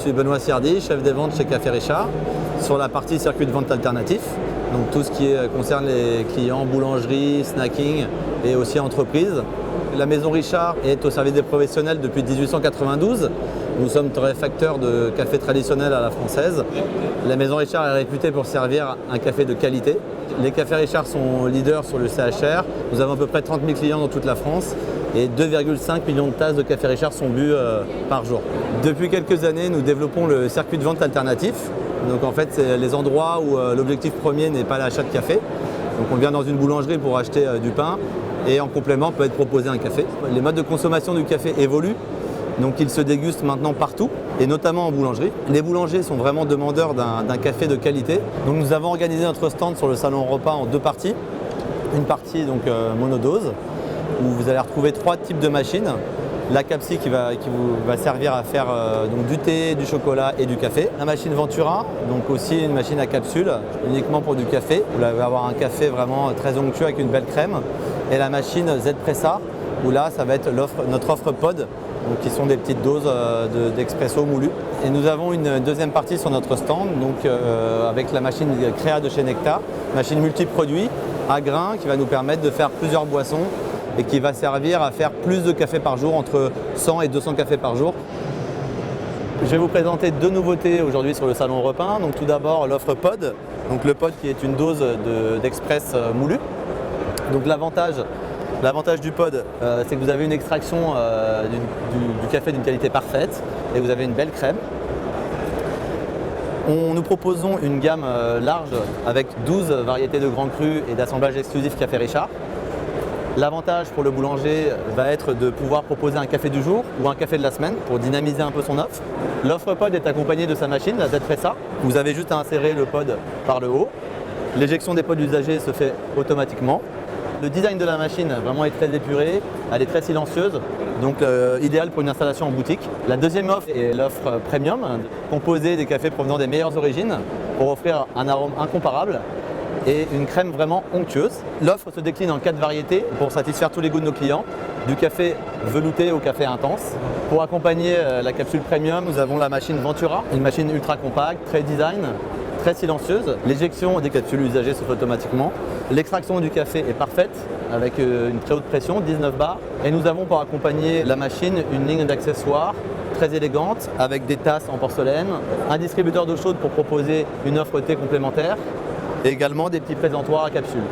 suis Benoît Sierdy, chef des ventes chez Café Richard, sur la partie circuit de vente alternatif. Donc tout ce qui concerne les clients, boulangerie, snacking et aussi entreprises. La maison Richard est au service des professionnels depuis 1892. Nous sommes torréfacteurs de café traditionnel à la française. La maison Richard est réputée pour servir un café de qualité. Les cafés Richard sont leaders sur le CHR. Nous avons à peu près 30 000 clients dans toute la France et 2,5 millions de tasses de café Richard sont bues par jour. Depuis quelques années, nous développons le circuit de vente alternatif. Donc en fait, c'est les endroits où l'objectif premier n'est pas l'achat de café. Donc on vient dans une boulangerie pour acheter du pain et en complément peut être proposé un café. Les modes de consommation du café évoluent, donc il se déguste maintenant partout et notamment en boulangerie. Les boulangers sont vraiment demandeurs d'un café de qualité. Donc nous avons organisé notre stand sur le salon repas en deux parties. Une partie donc monodose où vous allez retrouver 3 types de machines. La Capsi qui vous va servir à faire donc du thé, du chocolat et du café. La machine Ventura, donc aussi une machine à capsule, uniquement pour du café. Vous allez avoir un café vraiment très onctueux avec une belle crème. Et la machine Z-Pressa, où là, ça va être notre offre pod, donc qui sont des petites doses d'expresso moulu. Et nous avons une deuxième partie sur notre stand, donc avec la machine Créa de chez Nectar, machine multiproduit à grains qui va nous permettre de faire plusieurs boissons et qui va servir à faire plus de café par jour, entre 100 et 200 cafés par jour. Je vais vous présenter 2 nouveautés aujourd'hui sur le salon repas. Donc tout d'abord l'offre pod, donc le pod qui est une dose d'express moulu. Donc l'avantage du pod, c'est que vous avez une extraction du café d'une qualité parfaite et vous avez une belle crème. Nous proposons une gamme large avec 12 variétés de grands crus et d'assemblage exclusif Café Richard. L'avantage pour le boulanger va être de pouvoir proposer un café du jour ou un café de la semaine pour dynamiser un peu son offre. L'offre pod est accompagnée de sa machine, la Z-Pressa. Vous avez juste à insérer le pod par le haut. L'éjection des pods usagés se fait automatiquement. Le design de la machine vraiment est très épuré, elle est très silencieuse, donc idéal pour une installation en boutique. La deuxième offre est l'offre premium, composée des cafés provenant des meilleures origines pour offrir un arôme incomparable et une crème vraiment onctueuse. L'offre se décline en 4 variétés pour satisfaire tous les goûts de nos clients, du café velouté au café intense. Pour accompagner la capsule premium, nous avons la machine Ventura, une machine ultra compacte, très design, très silencieuse. L'éjection des capsules usagées se fait automatiquement. L'extraction du café est parfaite avec une très haute pression, 19 bars. Et nous avons pour accompagner la machine une ligne d'accessoires très élégante avec des tasses en porcelaine, un distributeur d'eau chaude pour proposer une offre thé complémentaire et également des petits présentoirs à capsules.